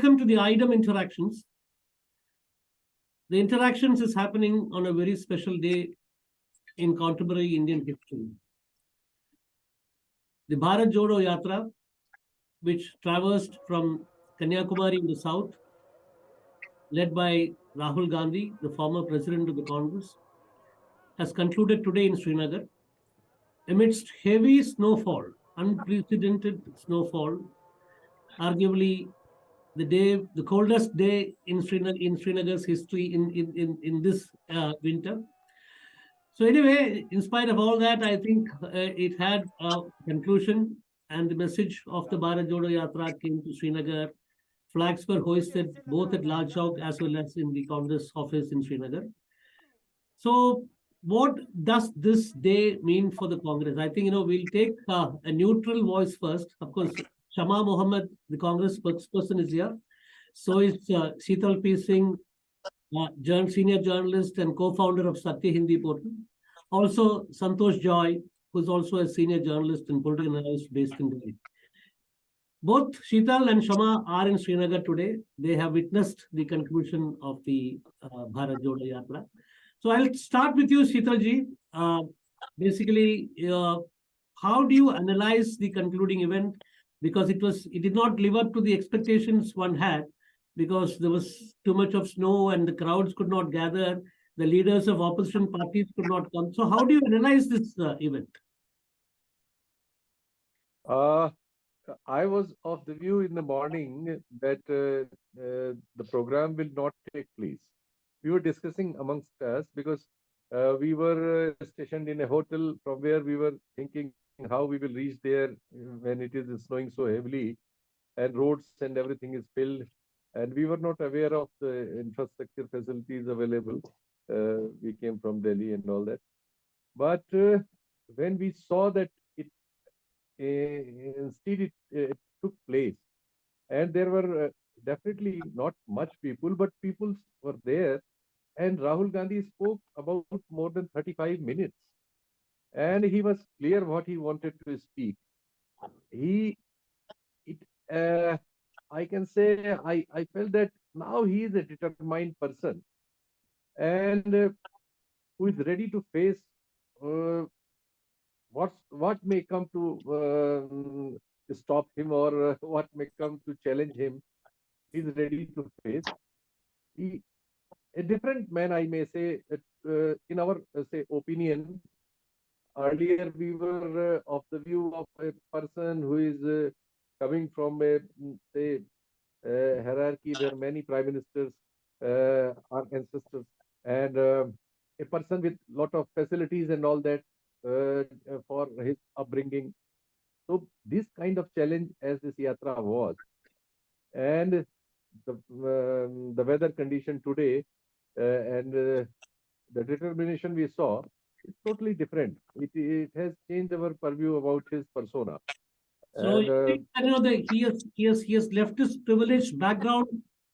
welcome to the AIDEM interactions. The interactions is happening on a very special day in contemporary Indian history. The Bharat Jodo Yatra, which traversed from Kanyakumari in the south, led by Rahul Gandhi, the former president of the Congress, has concluded today in Srinagar. Amidst heavy snowfall, unprecedented snowfall, arguably the coldest day in Srinagar's history in this winter. So anyway, in spite of all that, I think it had a conclusion, and the message of the Bharat Jodo Yatra came to Srinagar. Flags were hoisted both at Lal Chowk as well as in the Congress office in Srinagar. So what does this day mean for the Congress? I think, we'll take a neutral voice first. Of course, Shama Mohamed, the Congress spokesperson, is here. So is Sheetal Singh, senior journalist and co-founder of Satya Hindi portal. Also, Santosh, who's also a senior journalist and political analyst based in Delhi. Both Sheetal and Shama are in Srinagar today. They have witnessed the conclusion of the Bharat Jodo Yatra. So I'll start with you, Sheetal ji. Basically, how do you analyze the concluding event? Because it did not live up to the expectations one had, because there was too much of snow and the crowds could not gather. The leaders of opposition parties could not come. So how do you analyze this event? I was of the view in the morning that the program will not take place. We were discussing amongst us because we were stationed in a hotel from where we were thinking how we will reach there when it is snowing so heavily and roads and everything is filled. And we were not aware of the infrastructure facilities available. We came from Delhi and all that. But when we saw that instead it took place, and there were definitely not much people, but people were there, and Rahul Gandhi spoke about more than 35 minutes, and he was clear what he wanted to speak. I can say I felt that now he is a determined person, and who is ready to face what may come to stop him, or what may come to challenge him. He's ready to face. A different man, I may say, in our say opinion. Earlier, we were of the view of a person who is coming from a say hierarchy where many prime ministers are ancestors, and a person with lot of facilities and all that for his upbringing. So this kind of challenge as this yatra was, and the weather condition today and the determination we saw is totally different. It has changed our purview about his persona. So and, you think that, that he has left his privileged background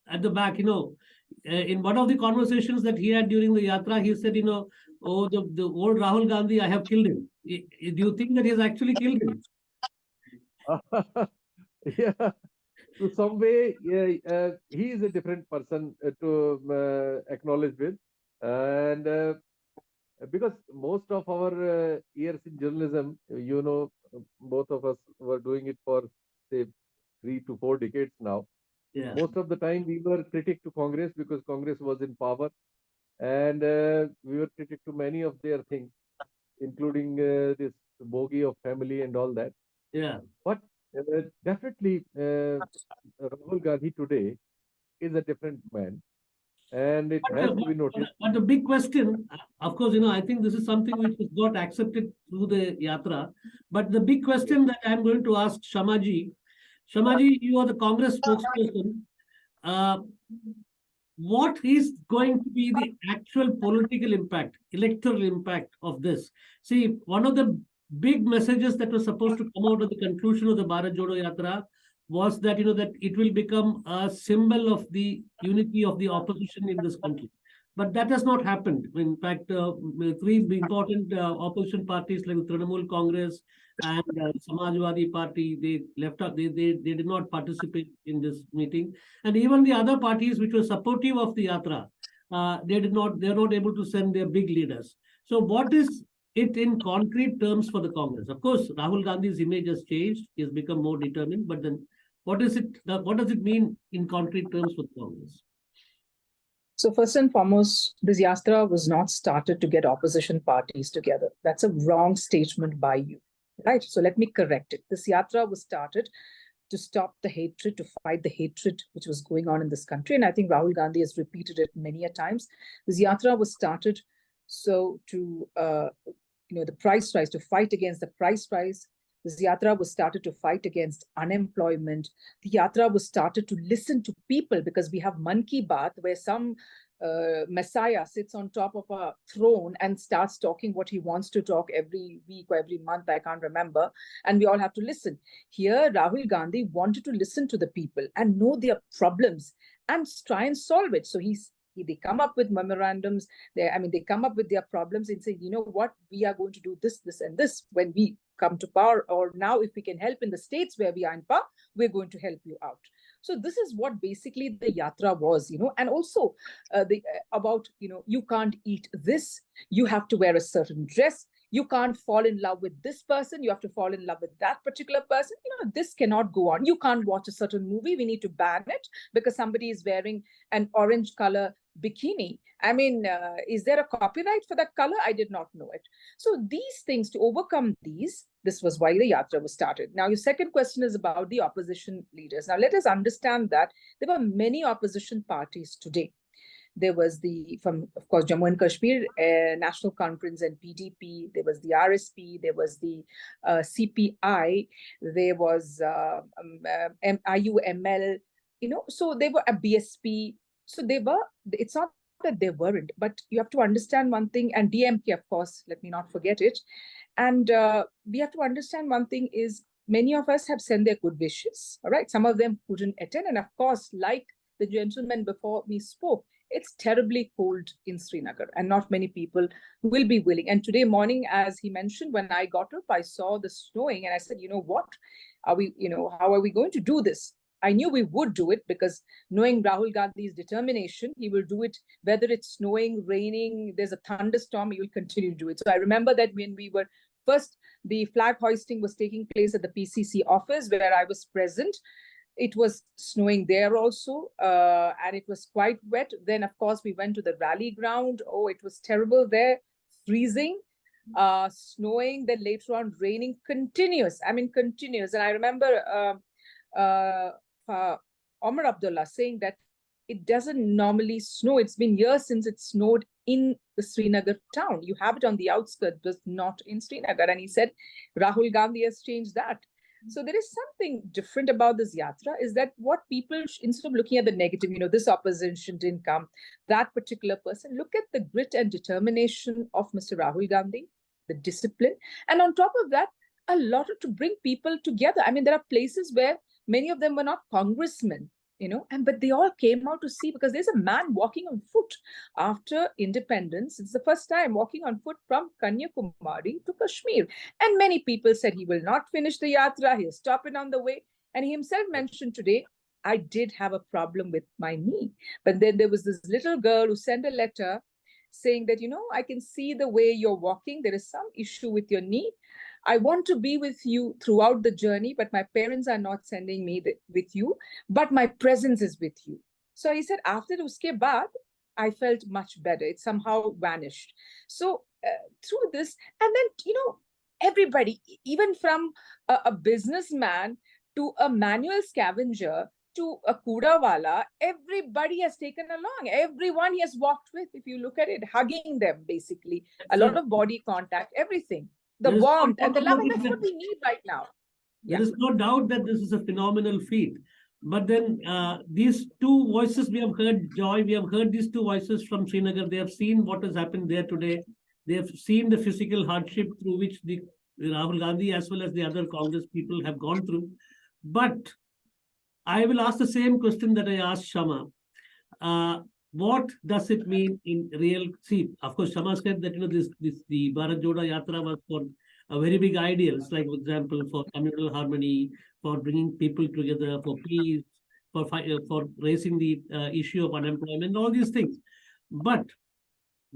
at the back. In one of the conversations that he had during the yatra, he said, oh, the old Rahul Gandhi, I have killed him. Do you think that he has actually killed him? Yeah, to some way, he is a different person to acknowledge with, and because most of our years in journalism, both of us were doing it for say 3 to 4 decades now. Yeah. Most of the time we were critic to Congress because Congress was in power, and we were critic to many of their things, including this bogey of family and all that. Yeah. But definitely Rahul Gandhi today is a different man, and it has to be noticed. But the big question, of course, I think this is something which is got accepted through the yatra. But the big question that I'm going to ask Shamaji, you are the Congress spokesperson. What is going to be the actual political impact, electoral impact of this? See, one of the big messages that was supposed to come out of the conclusion of the Bharat Jodo Yatra was that, that it will become a symbol of the unity of the opposition in this country. But that has not happened. In fact, 3 important opposition parties like Trinamool Congress, and Samajwadi Party, they left out, they did not participate in this meeting. And even the other parties which were supportive of the Yatra, they're not able to send their big leaders. So what is it in concrete terms for the Congress? Of course, Rahul Gandhi's image has changed. He has become more determined. But then what does it mean in concrete terms for the Congress? So first and foremost, this yatra was not started to get opposition parties together. That's a wrong statement by you, right? So let me correct it. This yatra was started to stop the hatred, to fight the hatred which was going on in this country. And I think Rahul Gandhi has repeated it many a times. This yatra was started so to, the price rise, to fight against the price rise. This yatra was started to fight against unemployment. The yatra was started to listen to people, because we have Man Ki Baat, where some messiah sits on top of a throne and starts talking what he wants to talk every week or every month, I can't remember, and we all have to listen. Here, Rahul Gandhi wanted to listen to the people and know their problems and try and solve it. So they come up with memorandums. They come up with their problems and say, you know what, we are going to do this, this, and this when we come to power, or now if we can help in the states where we are in power, we're going to help you out. So this is what basically the yatra was, and also you can't eat this, you have to wear a certain dress, you can't fall in love with this person, you have to fall in love with that particular person. This cannot go on. You can't watch a certain movie, we need to ban it because somebody is wearing an orange color bikini. Is there a copyright for that color? I did not know it. So these things, to overcome this was why the yatra was started. Now, your second question is about the opposition leaders. Now, let us understand that there were many opposition parties today. There was of course, Jammu and Kashmir National Conference and PDP. There was the RSP. There was the CPI. There was IUML. So they were a BSP. So it's not that they weren't, but you have to understand one thing, and DMK, of course, let me not forget it. And we have to understand one thing is, many of us have sent their good wishes, all right? Some of them couldn't attend. And of course, like the gentleman before me spoke, it's terribly cold in Srinagar and not many people will be willing. And today morning, as he mentioned, when I got up, I saw the snowing and I said, what, how are we going to do this? I knew we would do it because knowing Rahul Gandhi's determination, he will do it whether it's snowing, raining, there's a thunderstorm, he will continue to do it. So I remember that when we were first, the flag hoisting was taking place at the PCC office where I was present. It was snowing there also, and it was quite wet. Then, of course, we went to the rally ground. Oh, it was terrible there, freezing, snowing, then later on raining, continuous. Continuous. And I remember Omar Abdullah saying that it doesn't normally snow. It's been years since it snowed in the Srinagar town. You have it on the outskirts, but not in Srinagar. And he said, Rahul Gandhi has changed that. So there is something different about this yatra, is that what people, instead of looking at the negative, this opposition didn't come, that particular person, look at the grit and determination of Mr. Rahul Gandhi, the discipline. And on top of that, a lot to bring people together. There are places where many of them were not congressmen, but they all came out to see, because there's a man walking on foot after independence. It's the first time walking on foot from Kanyakumari to Kashmir. And many people said he will not finish the yatra, he'll stop it on the way. And he himself mentioned today, I did have a problem with my knee. But then there was this little girl who sent a letter saying that, I can see the way you're walking, there is some issue with your knee. I want to be with you throughout the journey, but my parents are not sending me with you, but my presence is with you. So he said, after uske baad, I felt much better. It somehow vanished. So through this, and then, everybody, even from a businessman to a manual scavenger to a kudawala, everybody has taken along. Everyone he has walked with, if you look at it, hugging them, basically. A lot of body contact, everything. The warmth and the love, and that's what we need right now. There is no doubt that this is a phenomenal feat. But then these two voices we have heard, Joy, we have heard these two voices from Srinagar. They have seen what has happened there today. They have seen the physical hardship through which the Rahul Gandhi as well as the other Congress people have gone through. But I will ask the same question that I asked Shama. What does it mean in real? See, of course, Shama said that the Bharat Jodo Yatra was for very big ideals, like, for example, for communal harmony, for bringing people together, for peace, for raising the issue of unemployment, all these things. But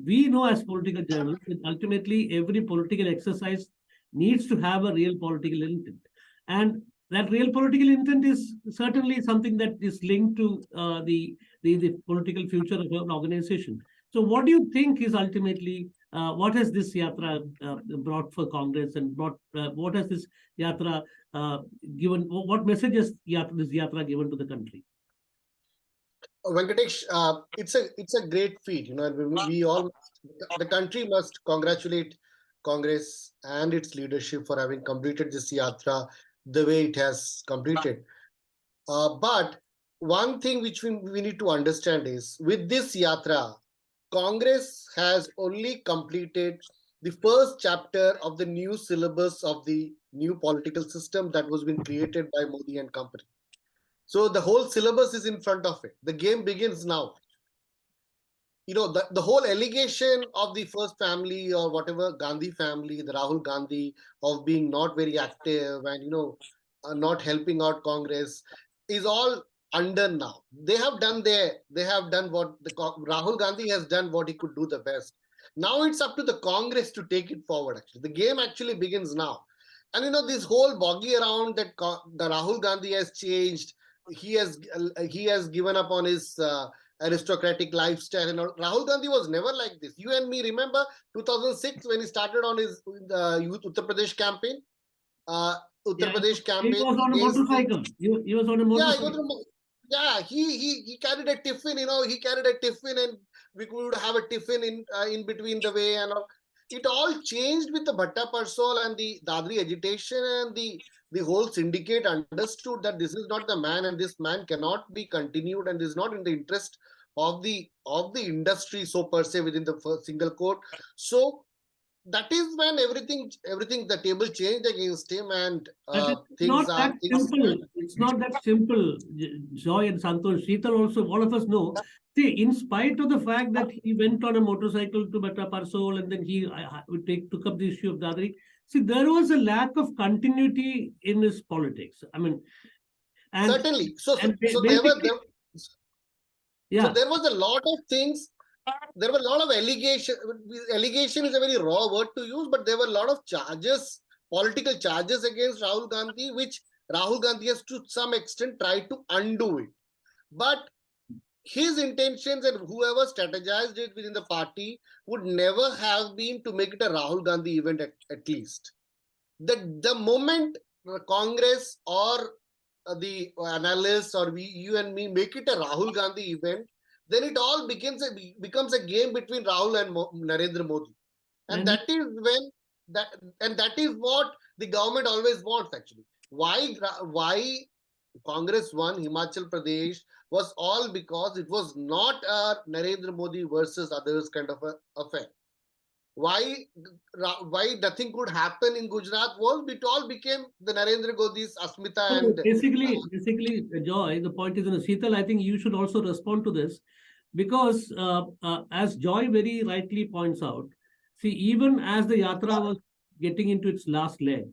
we know as political journalists that ultimately every political exercise needs to have a real political intent. And that real political intent is certainly something that is linked to the political future of an organization. So what do you think is ultimately, what has this yatra brought for Congress, and what has this yatra given, what message has this yatra given to the country? Venkatesh, it's a great feat. We all, the country must congratulate Congress and its leadership for having completed this yatra the way it has completed. But one thing which we need to understand is, with this yatra, Congress has only completed the first chapter of the new syllabus of the new political system that was being created by Modi and company. So the whole syllabus is in front of it. The game begins now. The whole allegation of the first family, or whatever, Gandhi family, the Rahul Gandhi, of being not very active and not helping out Congress, is all undone now. They have done what Rahul Gandhi has done, what he could do the best. Now it's up to the Congress to take it forward. Actually, the game actually begins now. And this whole bogey around that the Rahul Gandhi has changed. He has given up on his aristocratic lifestyle. And Rahul Gandhi was never like this. You and me remember 2006 when he started on his Youth Uttar Pradesh campaign. Uttar Pradesh campaign. He was on a motorcycle. He was on a motorcycle. He carried a tiffin. He carried a tiffin, and we would have a tiffin in between the way, and it all changed with the Bhatta Parsol and the Dadri agitation, and the whole syndicate understood that this is not the man, and this man cannot be continued, and is not in the interest of the industry, so per se, within the first single court. So that is when everything the table changed against him, and simple. It's not that simple. Joy and Santosh, Sheetal also, all of us know. See, in spite of the fact that he went on a motorcycle to Bhatta Parsol, and then he took up the issue of Dadri. See, there was a lack of continuity in his politics. I mean, certainly. So there was a lot of things. There were a lot of allegations. Allegation is a very raw word to use, but there were a lot of charges, political charges against Rahul Gandhi, which Rahul Gandhi has to some extent tried to undo it. But his intentions, and whoever strategized it within the party, would never have been to make it a Rahul Gandhi event at least. The moment Congress or the analysts, or you and me, make it a Rahul Gandhi event, then it all becomes a game between Rahul and Narendra Modi. And that is what the government always wants, actually. Why Congress won Himachal Pradesh was all because it was not a Narendra Modi versus others kind of a affair. Why nothing could happen in Gujarat was it all became the Narendra Modi's Asmita. So and basically, Joy, the point is, Sheetal, I think you should also respond to this, because as Joy very rightly points out, see, even as the yatra was getting into its last leg,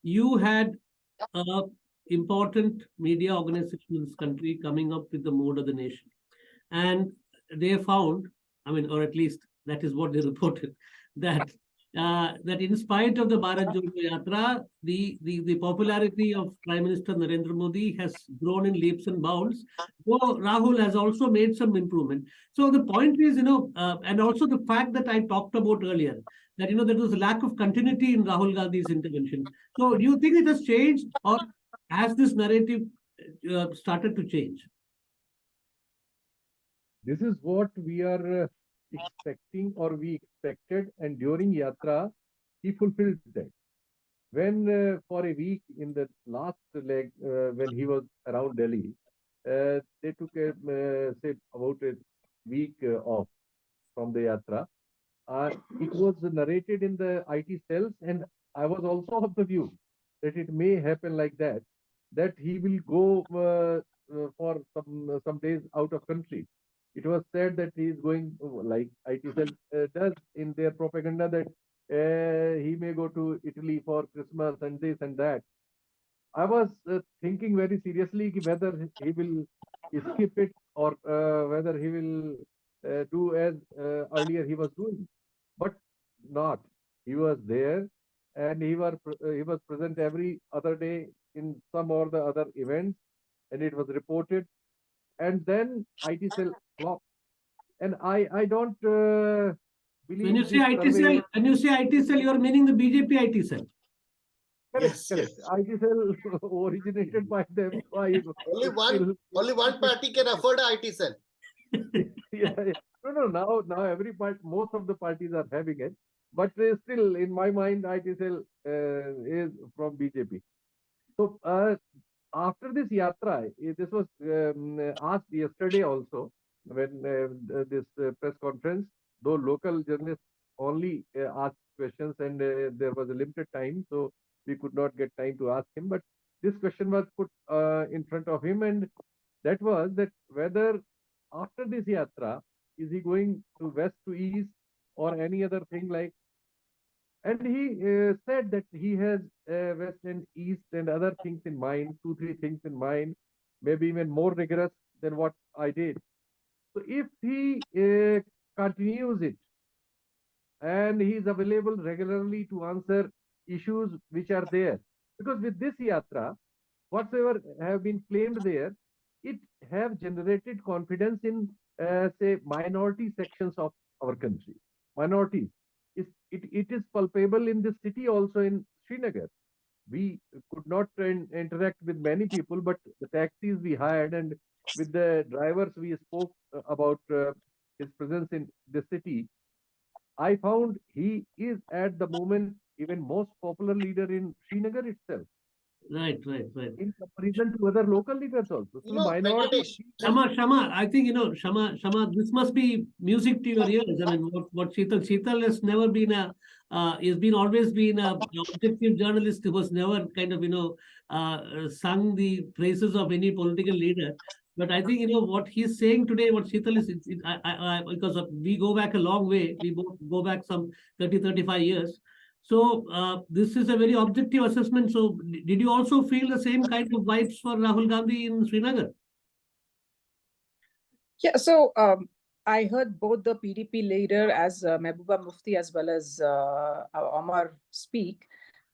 you had important media organizations in this country coming up with the mood of the nation. And they found, or at least that is what they reported, that in spite of the Bharat Jodo Yatra, the popularity of Prime Minister Narendra Modi has grown in leaps and bounds. Though Rahul has also made some improvement. So the point is, and also the fact that I talked about earlier, that there was a lack of continuity in Rahul Gandhi's intervention. So do you think it has changed, or has this narrative started to change? This is what we are expecting, or we expected, and during Yatra, he fulfilled that. When for a week in the last leg, when he was around Delhi, they took about a week off from the Yatra. It was narrated in the IT cells, and I was also of the view that it may happen like that he will go for some days out of country. It was said that he is going, like IT cell does in their propaganda, that he may go to Italy for Christmas and this and that. I was thinking very seriously whether he will skip it or whether he will do as earlier he was doing, but not. He was there, and he was present every other day in some or the other events, and it was reported. And then IT cell flopped, and I don't When you believe say this IT survey. cell, when you say IT cell, you are meaning the BJP IT cell. Correct, Yes, correct. yes. IT cell originated by them. So I Only one party can afford a IT cell. yeah, yeah. No, now every part, most of the parties are having it, but still, in my mind, IT cell is from BJP. So after this yatra, this was asked yesterday also when this press conference, though local journalists only asked questions and there was a limited time, so we could not get time to ask him. But this question was put in front of him, and that was that whether after this yatra, is he going to west to east or any other thing like? And he said that he has west and east and other things in mind, 2, 3 things in mind, maybe even more rigorous than what I did. So if he continues it and he is available regularly to answer issues which are there, because with this yatra, whatsoever have been claimed there, it have generated confidence in, say, minority sections of our country. Minorities. It is palpable in this city also in Srinagar. We could not interact with many people, but the taxis we hired and with the drivers we spoke about his presence in the city. I found he is at the moment even most popular leader in Srinagar itself Right, right, right. in comparison to other local leaders also. You So know, minority. Venkatesh, Shama, I think, Shama, this must be music to your ears. I mean, what Sheetal has never been he's been always been a objective journalist who was never kind of, sung the praises of any political leader. But I think, what he's saying today, what Sheetal is, because we go back a long way, we both go back some 30, 35 years. So this is a very objective assessment. So did you also feel the same kind of vibes for Rahul Gandhi in Srinagar? Yeah, so I heard both the PDP leader as Mehbooba Mufti as well as Omar speak,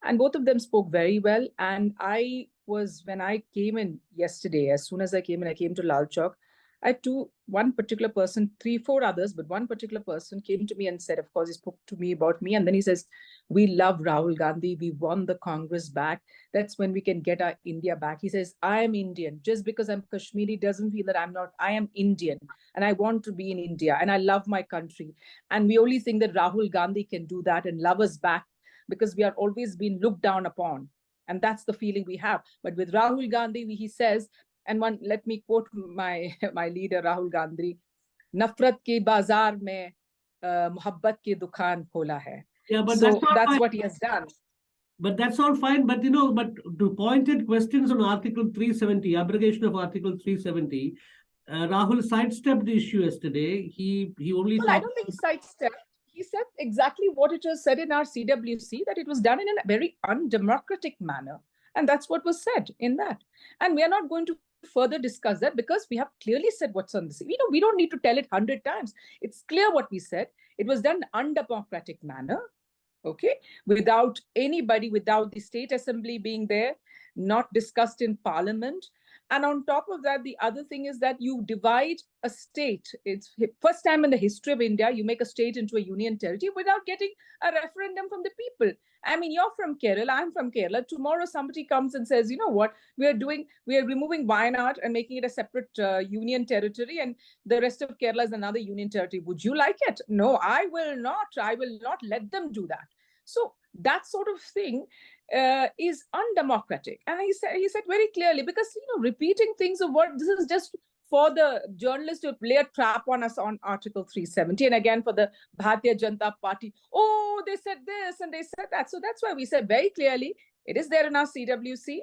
and both of them spoke very well. And when I came in yesterday, as soon as I came to Lal Chowk, one particular person, 3, 4 others, but one particular person came to me and said, of course, he spoke to me about me. And then he says, we love Rahul Gandhi. We won the Congress back. That's when we can get our India back. He says, I am Indian. Just because I'm Kashmiri doesn't feel that I'm not. I am Indian and I want to be in India and I love my country. And we only think that Rahul Gandhi can do that and love us back because we are always being looked down upon. And that's the feeling we have. But with Rahul Gandhi, he says, and let me quote my leader, Rahul Gandhi, nafrat ke bazaar mein mohabbat ki dukaan khola hai. Yeah, but So that's that's fine. what he has done. But that's all fine. But but to pointed questions on Article 370, abrogation of Article 370, Rahul sidestepped the issue yesterday. He only Well, I talked. don't think he sidestepped. He said exactly what it was said in our CWC, that it was done in a very undemocratic manner. And that's what was said in that. And we are not going to further discuss that because we have clearly said what's on this. We don't need to tell it 100 times. It's clear what we said. It was done in an undemocratic manner, okay, without anybody, without the state assembly being there, not discussed in parliament. And on top of that, the other thing is that you divide a state. It's first time in the history of India, you make a state into a union territory without getting a referendum from the people. I mean, you're from Kerala, I'm from Kerala. Tomorrow somebody comes and says, you know what, we are removing Wayanad and making it a separate union territory, and the rest of Kerala is another union territory. Would you like it? No, I will not. I will not let them do that. So that sort of thing is undemocratic. And he said very clearly, because repeating things of what this is just for the journalists to play a trap on us on Article 370, and again for the Bharatiya Janata Party. Oh, they said this and they said that. So that's why we said very clearly, it is there in our CWC.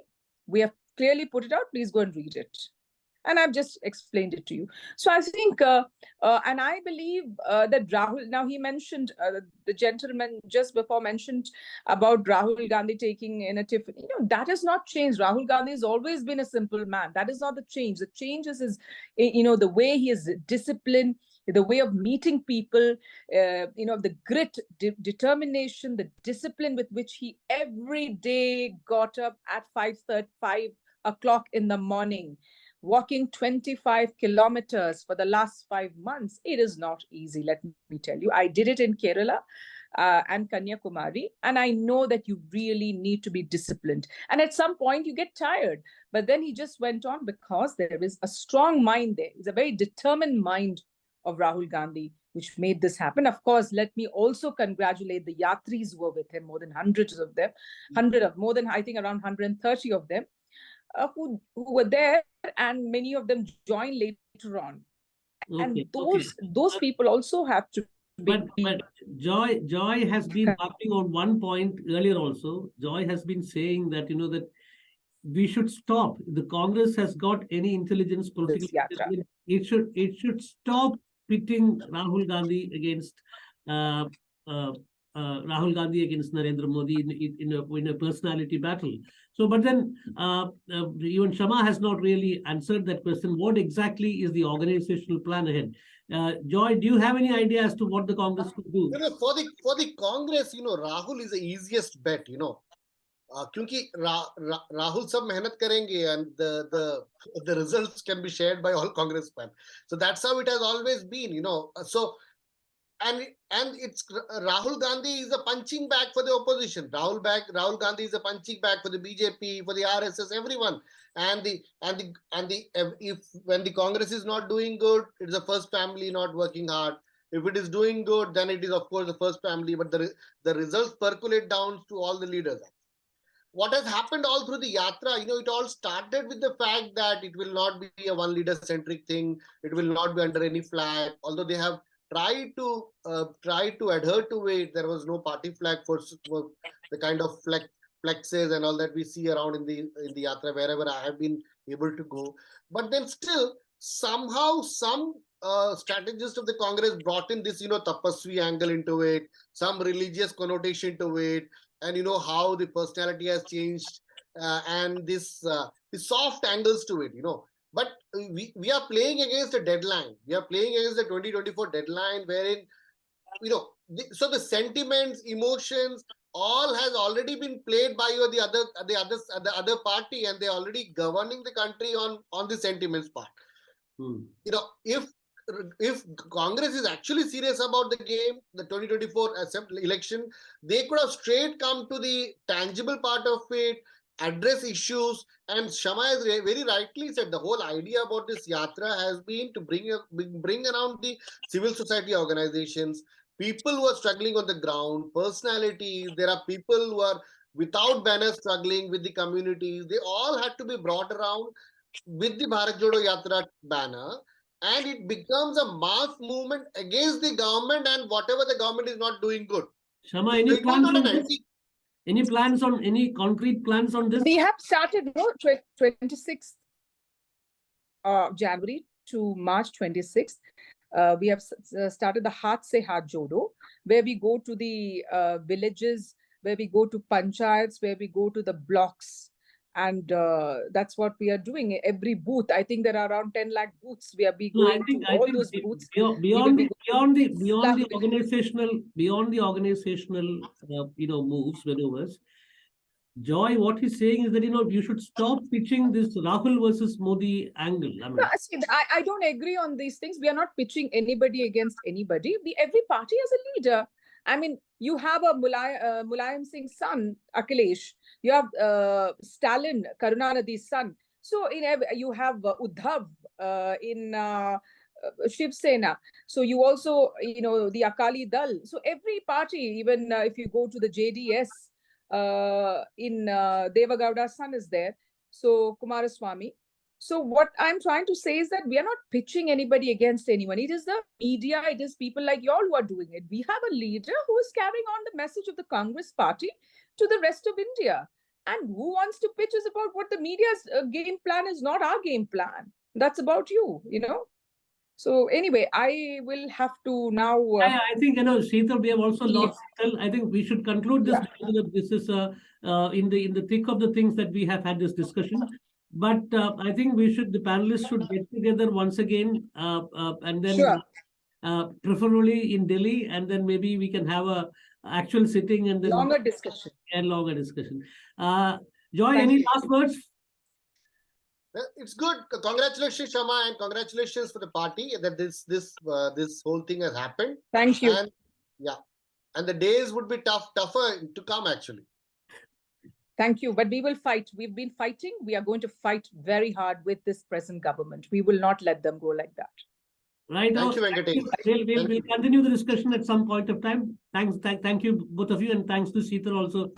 We have clearly put it out. Please go and read it. And I've just explained it to you. So I think, and I believe that Rahul, now he mentioned, the gentleman just before mentioned about Rahul Gandhi taking in a tiffin. That has not changed. Rahul Gandhi has always been a simple man. That is not the change. The change is his, the way he is disciplined, the way of meeting people, the grit, determination, the discipline with which he every day got up at 5 o'clock in the morning, walking 25 kilometers for the last 5 months. It is not easy, let me tell you. I did it in Kerala and Kanyakumari, and I know that you really need to be disciplined. And at some point you get tired, but then he just went on because there is a strong mind there. It's a very determined mind of Rahul Gandhi, which made this happen. Of course, let me also congratulate the Yatris who were with him, more than hundreds of them, more than, I think, around 130 of them, who were there, and many of them joined later on. And those people also have to be. But Joy has been harping on one point earlier also. Joy has been saying that, that we should stop. The Congress has got any intelligence, political intelligence. It should stop pitting Rahul Gandhi against Rahul Gandhi against Narendra Modi in a personality battle. So, but then even Shama has not really answered that question. What exactly is the organizational plan ahead? Joy, do you have any idea as to what the Congress could do? For the Congress, Rahul is the easiest bet. क्योंकि राहुल सब मेहनत करेंगे and the results can be shared by all congressmen. So that's how it has always been. So and it's Rahul Gandhi is a punching bag for the opposition. Rahul Gandhi is a punching bag for the BJP, for the RSS, everyone. And if when the Congress is not doing good, it's the first family not working hard. If it is doing good, then it is of course the first family. But the results percolate down to all the leaders. What has happened all through the Yatra, it all started with the fact that it will not be a one leader centric thing. It will not be under any flag. Although they have tried to adhere to it, there was no party flag for the kind of flexes and all that we see around in the Yatra wherever I have been able to go. But then still somehow some strategists of the Congress brought in this tapasvi angle into it, some religious connotation to it, and how the personality has changed, and this soft angles to it. But we are playing against a deadline. We are playing against the 2024 deadline, wherein so the sentiments, emotions, all has already been played by the other party, and they're already governing the country on the sentiments part. If Congress is actually serious about the game, the 2024 election, they could have straight come to the tangible part of it, address issues. And Shama has very rightly said the whole idea about this Yatra has been to bring around the civil society organizations, people who are struggling on the ground, personalities. There are people who are without banners struggling with the communities. They all had to be brought around with the Bharat Jodo Yatra banner. And it becomes a mass movement against the government and whatever the government is not doing good. Shama, any plans on this? Any concrete plans on this? We have started 26th January to March 26th. We have started the Haath Se Haath Jodo, where we go to the villages, where we go to panchayats, where we go to the blocks. And that's what we are doing. Every booth, I think there are around 10 lakh booths. We are going to all those booths. Beyond the organizational moves, maneuvers. Joy, what he's saying is that you should stop pitching this Rahul versus Modi angle. I don't agree on these things. We are not pitching anybody against anybody. Every party has a leader. I mean, you have a Mulayam Singh's son, Akhilesh. You have Stalin, Karunanidhi's son. So you have Uddhav in Shiv Sena. So you also, the Akali Dal. So every party, even if you go to the JDS, in Devagowda's son is there. So Kumaraswamy. So what I'm trying to say is that we are not pitching anybody against anyone. It is the media, it is people like y'all who are doing it. We have a leader who is carrying on the message of the Congress party to the rest of India. And who wants to pitch us about what the media's game plan is not our game plan. That's about you, you know. So anyway, I will have to now. I think, Sheetal, we have also Yeah. lost Sheetal. I think we should conclude this Yeah. because this is in the thick of the things that we have had this discussion. But I think the panelists should get together once again, and then Sure. preferably in Delhi, and then maybe we can have a actual sitting and then Longer discussion. and longer discussion. Joy, Thank any you. last words? It's good. Congratulations, Shama, and congratulations for the party that this whole thing has happened. Thank you. And yeah, and the days would be tougher to come actually. Thank you. But we will fight. We've been fighting. We are going to fight very hard with this present government. We will not let them go like that. Right now, Thank you, Venkatesh. we'll continue the discussion at some point of time. Thank you, both of you, and thanks to Sheetal also.